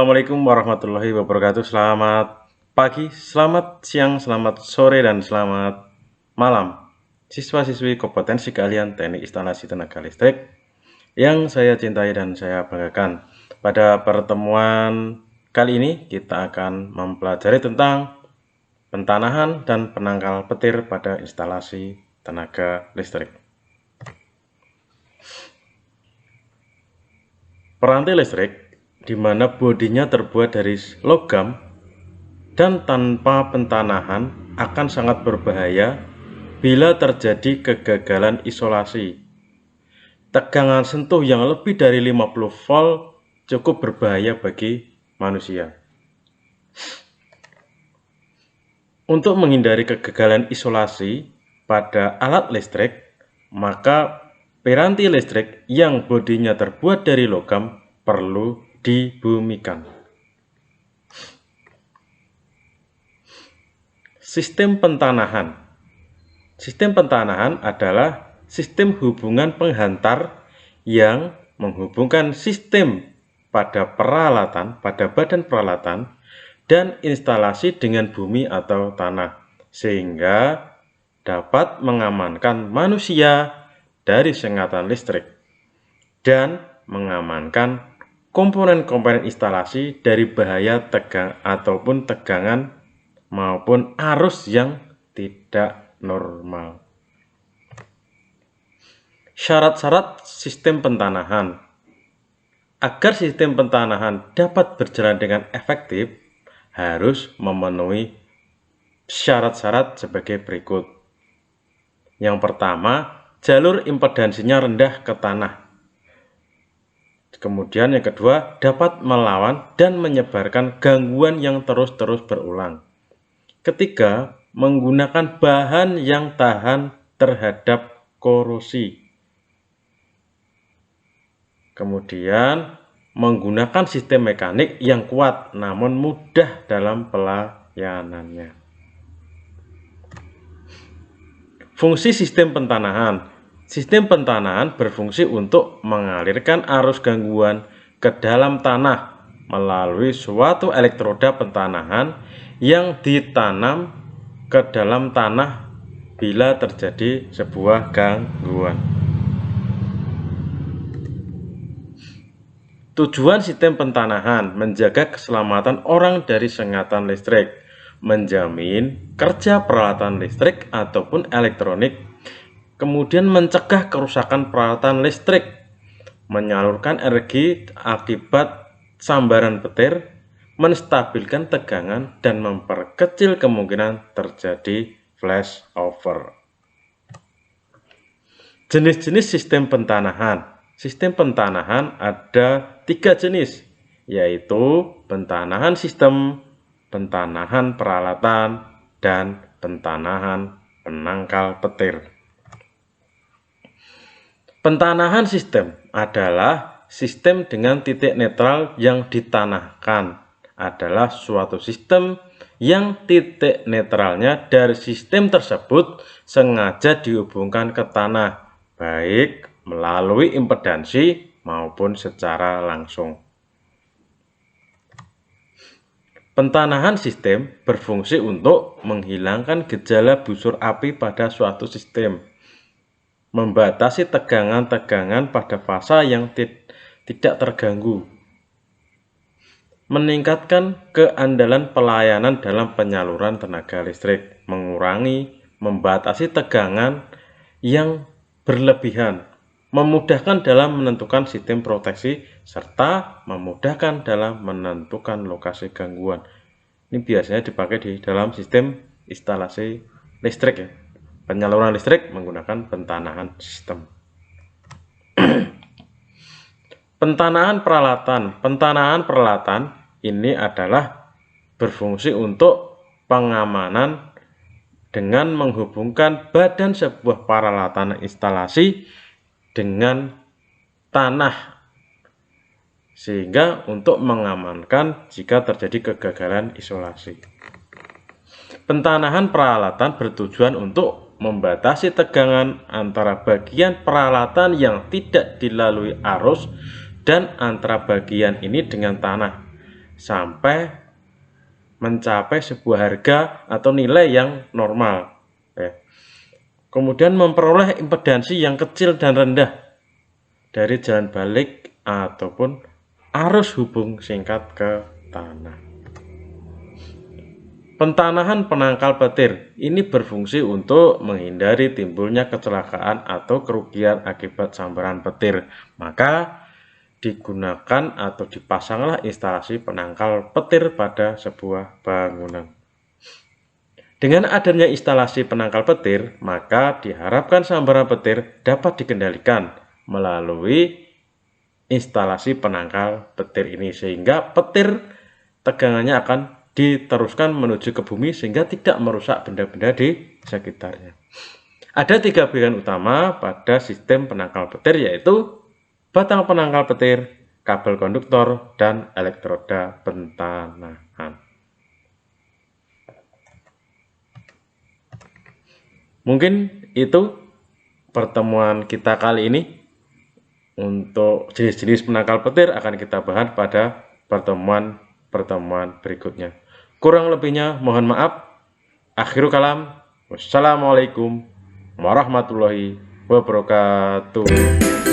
Assalamualaikum warahmatullahi wabarakatuh. Selamat pagi, selamat siang, selamat sore, dan selamat malam. Siswa-siswi kompetensi keahlian teknik instalasi tenaga listrik yang saya cintai dan saya banggakan. Pada pertemuan kali ini kita akan mempelajari tentang pentanahan dan penangkal petir pada instalasi tenaga listrik. Peranti listrik di mana bodinya terbuat dari logam dan tanpa pentanahan akan sangat berbahaya bila terjadi kegagalan isolasi. Tegangan sentuh yang lebih dari 50 volt cukup berbahaya bagi manusia. Untuk menghindari kegagalan isolasi pada alat listrik, maka piranti listrik yang bodinya terbuat dari logam perlu dibumikan. Sistem pentanahan. Sistem pentanahan adalah sistem hubungan penghantar yang menghubungkan sistem pada badan peralatan dan instalasi dengan bumi atau tanah, sehingga dapat mengamankan manusia dari sengatan listrik dan mengamankan komponen-komponen instalasi dari bahaya tegangan maupun arus yang tidak normal. Syarat-syarat sistem pentanahan. Agar sistem pentanahan dapat berjalan dengan efektif, harus memenuhi syarat-syarat sebagai berikut. Yang pertama, jalur impedansinya rendah ke tanah. Kemudian yang kedua, dapat melawan dan menyebarkan gangguan yang terus-terus berulang. Ketiga, menggunakan bahan yang tahan terhadap korosi. Kemudian, menggunakan sistem mekanik yang kuat namun mudah dalam pelayanannya. Fungsi sistem pentanahan. Sistem pentanahan berfungsi untuk mengalirkan arus gangguan ke dalam tanah melalui suatu elektroda pentanahan yang ditanam ke dalam tanah bila terjadi sebuah gangguan. Tujuan sistem pentanahan menjaga keselamatan orang dari sengatan listrik, menjamin kerja peralatan listrik ataupun elektronik, kemudian mencegah kerusakan peralatan listrik, menyalurkan energi akibat sambaran petir, menstabilkan tegangan, dan memperkecil kemungkinan terjadi flashover. Jenis-jenis sistem pentanahan. Sistem pentanahan ada 3 jenis, yaitu pentanahan sistem, pentanahan peralatan, dan pentanahan penangkal petir. Pentanahan sistem adalah sistem dengan titik netral yang ditanahkan, adalah suatu sistem yang titik netralnya dari sistem tersebut sengaja dihubungkan ke tanah, baik melalui impedansi maupun secara langsung. Pentanahan sistem berfungsi untuk menghilangkan gejala busur api pada suatu sistem, membatasi tegangan-tegangan pada fasa yang tidak terganggu, meningkatkan keandalan pelayanan dalam penyaluran tenaga listrik, membatasi tegangan yang berlebihan, memudahkan dalam menentukan sistem proteksi, serta memudahkan dalam menentukan lokasi gangguan. Ini biasanya dipakai di dalam sistem instalasi listrik ya. Penyaluran listrik menggunakan pentanahan sistem. Pentanahan peralatan. Pentanahan peralatan ini adalah berfungsi untuk pengamanan dengan menghubungkan badan sebuah peralatan instalasi dengan tanah, sehingga untuk mengamankan jika terjadi kegagalan isolasi. Pentanahan peralatan bertujuan untuk membatasi tegangan antara bagian peralatan yang tidak dilalui arus dan antara bagian ini dengan tanah, sampai mencapai sebuah harga atau nilai yang normal. Kemudian memperoleh impedansi yang kecil dan rendah dari jalan balik ataupun arus hubung singkat ke tanah. Pentanahan penangkal petir ini berfungsi untuk menghindari timbulnya kecelakaan atau kerugian akibat sambaran petir. Maka digunakan atau dipasanglah instalasi penangkal petir pada sebuah bangunan. Dengan adanya instalasi penangkal petir, maka diharapkan sambaran petir dapat dikendalikan melalui instalasi penangkal petir ini, sehingga petir tegangannya akan diteruskan menuju ke bumi sehingga tidak merusak benda-benda di sekitarnya. Ada 3 bagian utama pada sistem penangkal petir, yaitu batang penangkal petir, kabel konduktor, dan elektroda pentanahan. Mungkin itu pertemuan kita kali ini. Untuk jenis-jenis penangkal petir akan kita bahas pada pertemuan berikutnya. Kurang lebihnya mohon maaf. Akhirul kalam. Wassalamualaikum warahmatullahi wabarakatuh.